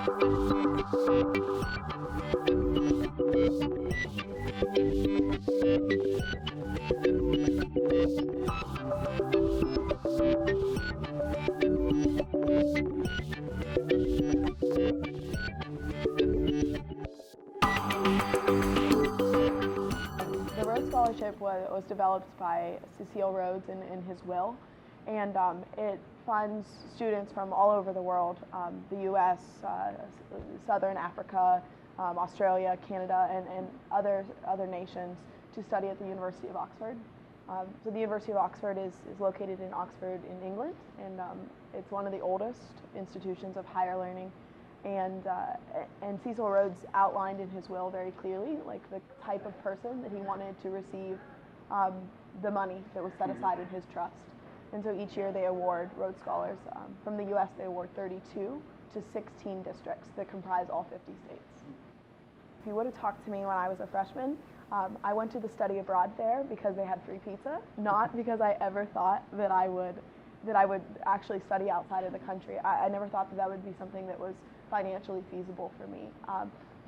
The Rhodes Scholarship was developed by Cecile Rhodes in his will, and it funds students from all over the world, the U.S., Southern Africa, Australia, Canada, and other nations to study at the University of Oxford. So the University of Oxford is located in Oxford in England, and it's one of the oldest institutions of higher learning. And Cecil Rhodes outlined in his will very clearly, like, the type of person that he wanted to receive the money that was set aside in his trust. And so each year they award Rhodes Scholars. From the U.S. they award 32 to 16 districts that comprise all 50 states. If you would have talked to me when I was a freshman, I went to the study abroad fair because they had free pizza, not because I ever thought that I would actually study outside of the country. I never thought that would be something that was financially feasible for me,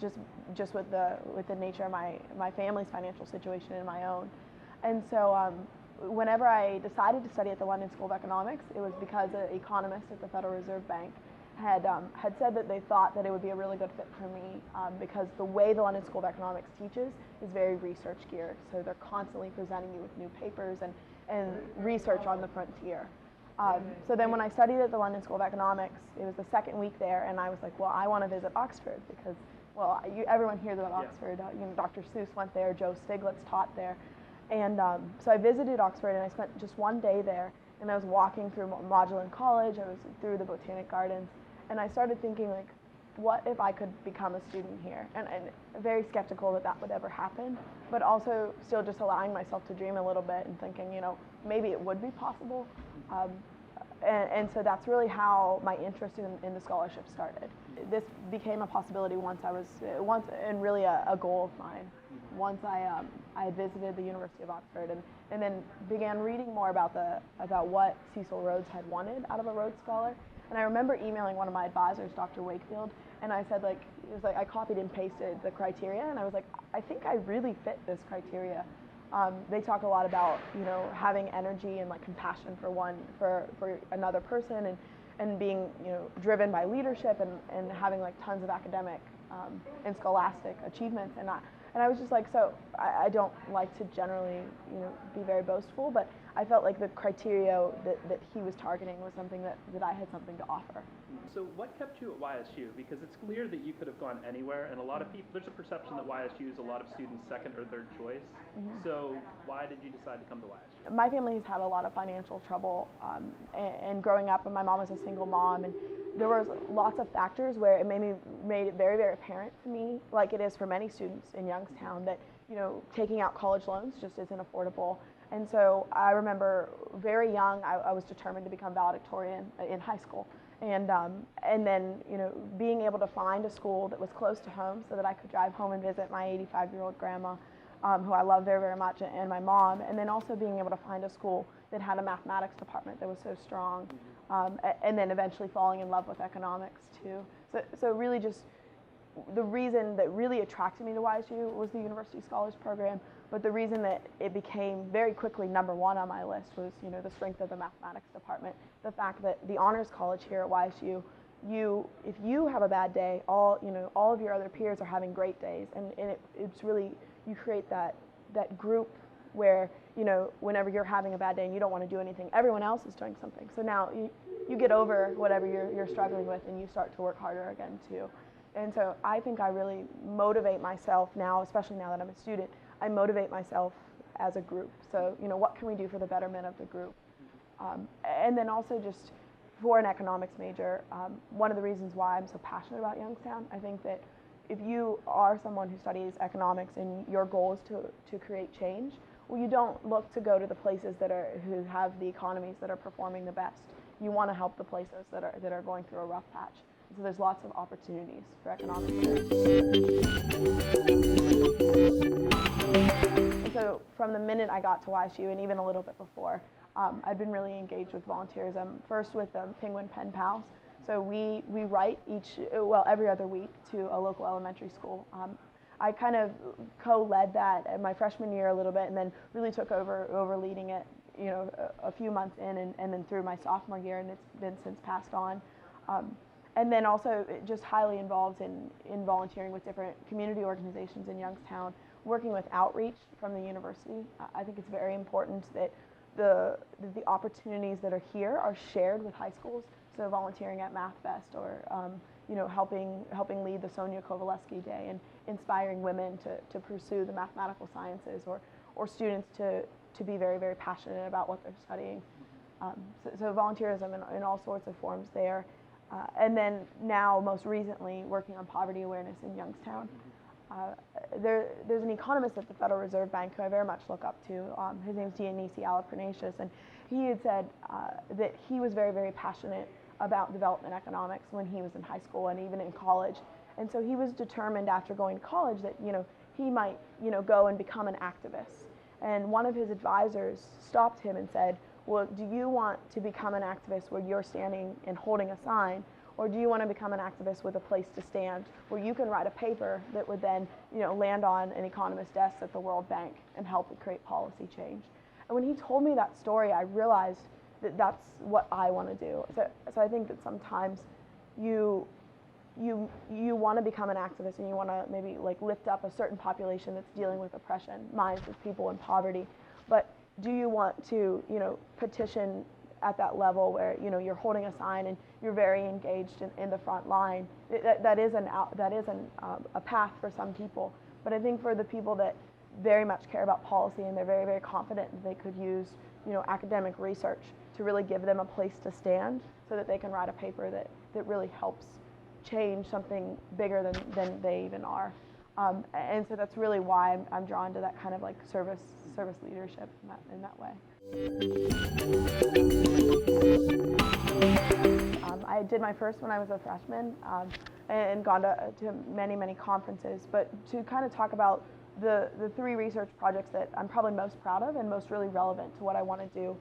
just with the nature of my family's financial situation and my own. And so whenever I decided to study at the London School of Economics, it was because an economist at the Federal Reserve Bank had said that they thought that it would be a really good fit for me, because the way the London School of Economics teaches is very research geared. So they're constantly presenting you with new papers and research on the frontier. So then when I studied at the London School of Economics, it was the second week there, and I was like, well, I want to visit Oxford because, well, everyone hears about Oxford. Dr. Seuss went there, Joe Stiglitz taught there. And so I visited Oxford, and I spent just one day there, and I was walking through Magdalen College, I was through the Botanic Gardens, and I started thinking, like, what if I could become a student here? And very skeptical that would ever happen, but also still just allowing myself to dream a little bit and thinking, maybe it would be possible. And so that's really how my interest in the scholarship started. This became a possibility once and really a goal of mine. Once I had visited the University of Oxford and then began reading more about what Cecil Rhodes had wanted out of a Rhodes Scholar. And I remember emailing one of my advisors, Dr. Wakefield, and I said, I copied and pasted the criteria, and I was like, I think I really fit this criteria. They talk a lot about, having energy and compassion for another person, and being, driven by leadership and having tons of academic and scholastic achievements. And I was just like, so I don't like to generally, be very boastful, but I felt like the criteria that he was targeting was something that I had something to offer. So what kept you at YSU? Because it's clear that you could have gone anywhere, and a lot of people, there's a perception that YSU is a lot of students' second or third choice. Mm-hmm. So why did you decide to come to YSU? My family has had a lot of financial trouble, and growing up, and my mom was a single mom, and there was lots of factors where it made it very, very apparent to me, like it is for many students in Youngstown, that taking out college loans just isn't affordable. And so I remember very young, I was determined to become valedictorian in high school, and then being able to find a school that was close to home so that I could drive home and visit my 85-year-old grandma, who I love very, very much, and my mom, and then also being able to find a school that had a mathematics department that was so strong, and then eventually falling in love with economics too. So really just the reason that really attracted me to YSU was the University Scholars Program, but the reason that it became very quickly number one on my list was, the strength of the mathematics department. The fact that the honors college here at YSU, if you have a bad day, all of your other peers are having great days, and it's really, you create that group where, whenever you're having a bad day and you don't want to do anything, everyone else is doing something. So now you get over whatever you're struggling with, and you start to work harder again too. And so I think I really motivate myself now, especially now that I'm a student, I motivate myself as a group. So, what can we do for the betterment of the group? And then also just for an economics major, one of the reasons why I'm so passionate about Youngstown, I think that if you are someone who studies economics and your goal is to create change, well, you don't look to go to the places who have the economies that are performing the best. You want to help the places that are going through a rough patch. So there's lots of opportunities for economics there. And so from the minute I got to YSU, and even a little bit before, I've been really engaged with volunteerism. First with the Penguin Pen Pals. So we write every other week to a local elementary school. I kind of co-led that in my freshman year a little bit, and then really took over leading it, a few months in, and then through my sophomore year, and it's been since passed on. And then also just highly involved in volunteering with different community organizations in Youngstown, working with outreach from the university. I think it's very important that the opportunities that are here are shared with high schools. So volunteering at Math Fest, or helping lead the Sonia Kovalevsky Day, and inspiring women to pursue the mathematical sciences, or students to be very, very passionate about what they're studying. So volunteerism in all sorts of forms there. And then now, most recently, working on poverty awareness in Youngstown. There's an economist at the Federal Reserve Bank who I very much look up to. His name's Dionysi Alapranasius, and he had said that he was very, very passionate about development economics when he was in high school and even in college. And so he was determined after going to college that he might go and become an activist. And one of his advisors stopped him and said, well, do you want to become an activist where you're standing and holding a sign, or do you want to become an activist with a place to stand where you can write a paper that would then land on an economist's desk at the World Bank and help create policy change? And when he told me that story, I realized that that's what I want to do. So I think that sometimes you want to become an activist, and you want to maybe lift up a certain population that's dealing with oppression, minds of people in poverty. But do you want to petition at that level where you're holding a sign and you're very engaged in the front line? That is a path for some people. But I think for the people that very much care about policy, and they're very, very confident that they could use academic research to really give them a place to stand, so that they can write a paper that really helps change something bigger than they even are. And so that's really why I'm drawn to that kind of service leadership in that way. I did my first when I was a freshman, and gone to many, many conferences. But to kind of talk about the three research projects that I'm probably most proud of and most really relevant to what I want to do.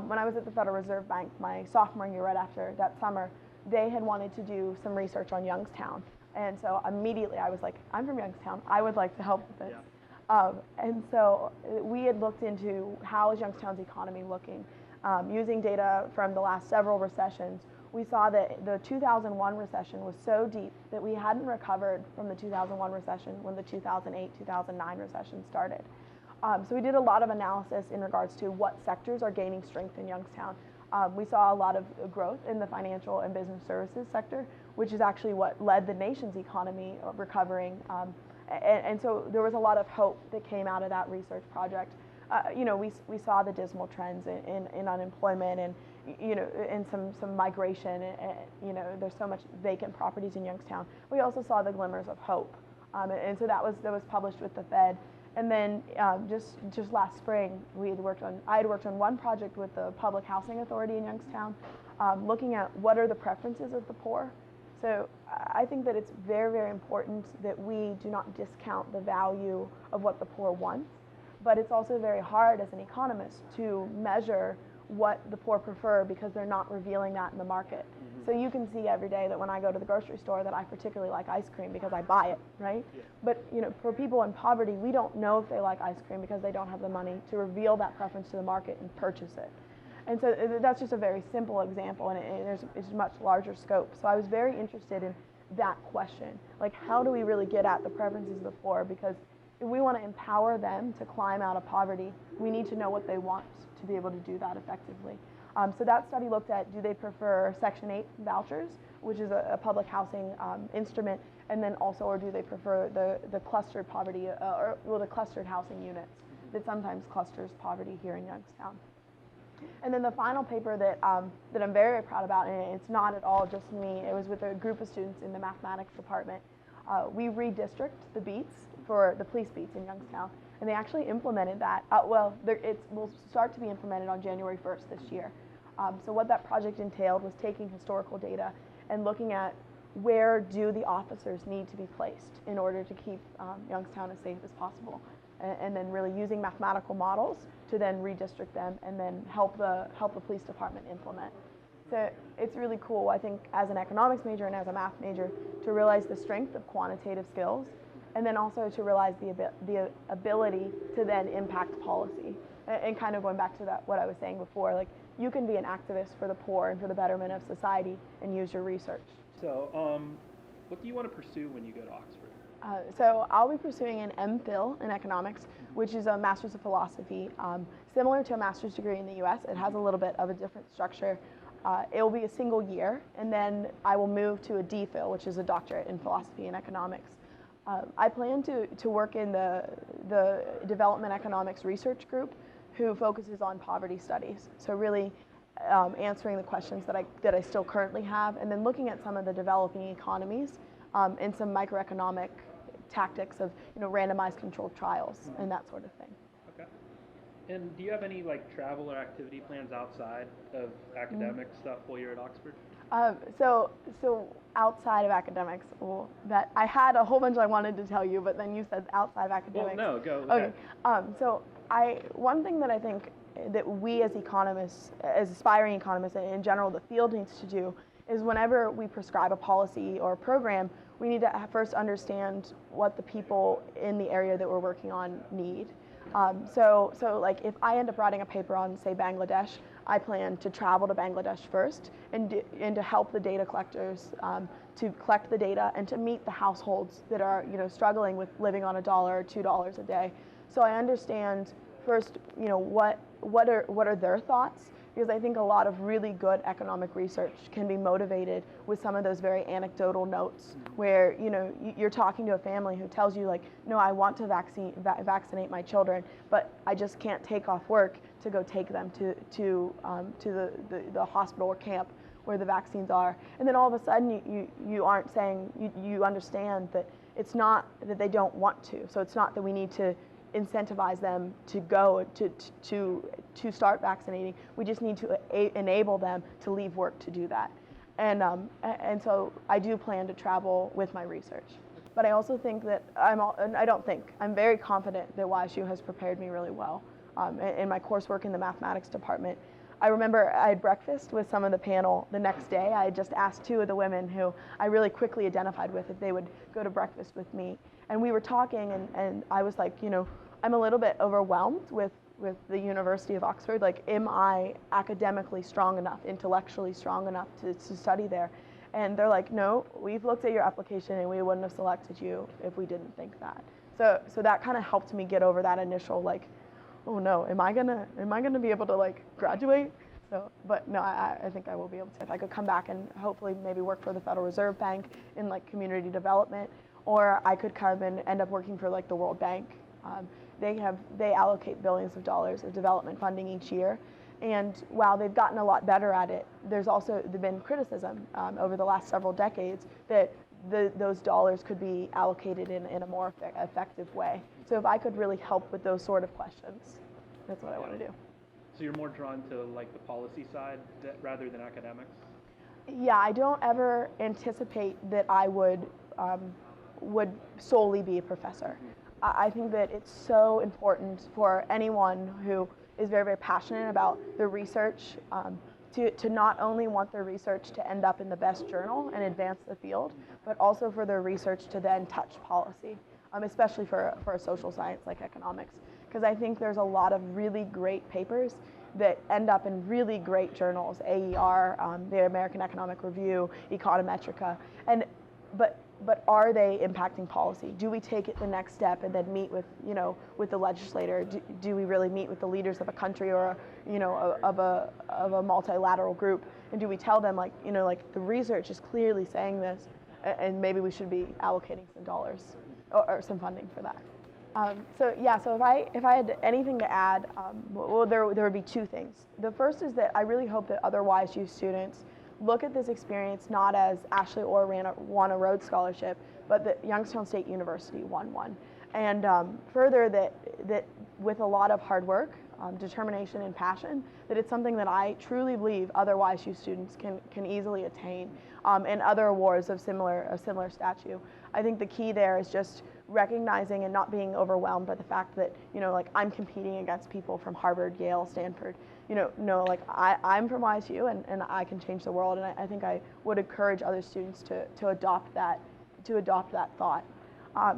When I was at the Federal Reserve Bank my sophomore year, right after that summer, they had wanted to do some research on Youngstown. And so immediately I was like, I'm from Youngstown, I would like to help with this. Yeah. And so we had looked into how is Youngstown's economy looking. Using data from the last several recessions, we saw that the 2001 recession was so deep that we hadn't recovered from the 2001 recession when the 2008-2009 recession started. So we did a lot of analysis in regards to what sectors are gaining strength in Youngstown. We saw a lot of growth in the financial and business services sector, which is actually what led the nation's economy recovering. And so there was a lot of hope that came out of that research project. We saw the dismal trends in unemployment and and some migration. There's so much vacant properties in Youngstown. We also saw the glimmers of hope, and so that was published with the Fed. And then just last spring, I had worked on one project with the Public Housing Authority in Youngstown, looking at what are the preferences of the poor. So I think that it's very, very important that we do not discount the value of what the poor want, but it's also very hard as an economist to measure what the poor prefer because they're not revealing that in the market. Mm-hmm. So you can see every day that when I go to the grocery store that I particularly like ice cream because I buy it, right? Yeah. But for people in poverty, we don't know if they like ice cream because they don't have the money to reveal that preference to the market and purchase it. And so that's just a very simple example, and it's a much larger scope. So I was very interested in that question, like how do we really get at the preferences of the poor? Because if we want to empower them to climb out of poverty, we need to know what they want to be able to do that effectively. So that study looked at, do they prefer Section 8 vouchers, which is a public housing instrument, and then also, or do they prefer the clustered poverty, the clustered housing units that sometimes clusters poverty here in Youngstown. And then the final paper that I'm very, very proud about, and it's not at all just me, it was with a group of students in the mathematics department. We redistrict the beats for the police beats in Youngstown, and they actually implemented that. It will start to be implemented on January 1st this year. So what that project entailed was taking historical data and looking at where do the officers need to be placed in order to keep Youngstown as safe as possible, and then really using mathematical models to then redistrict them and then help the police department implement. So it's really cool, I think, as an economics major and as a math major, to realize the strength of quantitative skills, and then also to realize the ability to then impact policy. And kind of going back to that, what I was saying before, like, you can be an activist for the poor and for the betterment of society and use your research. So, what do you want to pursue when you go to Oxford? So I'll be pursuing an MPhil in economics, which is a Master's of Philosophy. Similar to a master's degree in the US, it has a little bit of a different structure. It will be a single year, and then I will move to a DPhil, which is a doctorate in philosophy and economics. I plan to work in the development economics research group, who focuses on poverty studies. So really answering the questions that I still currently have, and then looking at some of the developing economies and some microeconomic tactics of randomized controlled trials and that sort of thing. Okay. And do you have any travel or activity plans outside of academic stuff while you're at Oxford? So outside of academics, well, that I had a whole bunch I wanted to tell you, but then you said outside of academics. Well, no, go. Okay. So one thing that I think that we as economists, as aspiring economists, and in general the field needs to do, is whenever we prescribe a policy or a program, we need to first understand what the people in the area that we're working on need. So like if I end up writing a paper on, say, Bangladesh, I plan to travel to Bangladesh first and to help the data collectors to collect the data and to meet the households that are struggling with living on $1 or $2 a day. So I understand first what are their thoughts, because I think a lot of really good economic research can be motivated with some of those very anecdotal notes where you're talking to a family who tells you no, I want to vaccinate my children, but I just can't take off work to go take them to the hospital or camp where the vaccines are. And then all of a sudden you aren't saying, you understand that it's not that they don't want to. So it's not that we need to incentivize them to go to start vaccinating. We just need to enable them to leave work to do that. And so I do plan to travel with my research. But I also think that I'm very confident that YSU has prepared me really well. In my coursework in the mathematics department, I remember I had breakfast with some of the panel the next day. I had just asked two of the women who I really quickly identified with if they would go to breakfast with me. And we were talking, and I was like, I'm a little bit overwhelmed with the University of Oxford. Like, am I academically strong enough, intellectually strong enough to study there? And they're like, no, we've looked at your application and we wouldn't have selected you if we didn't think that. So that kind of helped me get over that initial oh no, am I gonna be able to graduate? But no, I think I will be able to. If I could come back and hopefully maybe work for the Federal Reserve Bank in community development, or I could come and end up working for the World Bank. They allocate billions of dollars of development funding each year, and while they've gotten a lot better at it, there's also been criticism over the last several decades that those dollars could be allocated in a more effective way. So if I could really help with those sort of questions, that's what I want to do. So you're more drawn to the policy side rather than academics? Yeah, I don't ever anticipate that I would solely be a professor. I think that it's so important for anyone who is very, very passionate about the research to not only want their research to end up in the best journal and advance the field, but also for their research to then touch policy, especially for a social science like economics. Because I think there's a lot of really great papers that end up in really great journals, AER, the American Economic Review, Econometrica, but are they impacting policy? Do we take it the next step and then meet with the legislator? Do we really meet with the leaders of a country or of a multilateral group? And do we tell them the research is clearly saying this, and maybe we should be allocating some dollars or some funding for that? So if I had anything to add, there would be two things. The first is that I really hope that other YSU students look at this experience not as Ashley Orr won a Rhodes Scholarship, but that Youngstown State University won one. And further, that with a lot of hard work, determination, and passion, that it's something that I truly believe other YSU students can easily attain, and other awards of similar stature. I think the key there is just recognizing and not being overwhelmed by the fact that, like I'm competing against people from Harvard, Yale, Stanford. No, like I'm from YSU and I can change the world, and I think I would encourage other students to adopt that thought.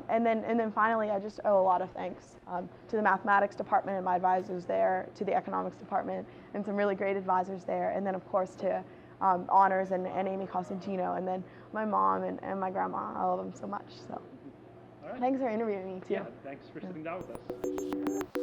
And then finally, I just owe a lot of thanks to the mathematics department and my advisors there, to the economics department and some really great advisors there, and then of course to honors and Amy Cosentino, and then my mom and my grandma. I love them so much. So All right. thanks for interviewing me too. Yeah, thanks for sitting down with us.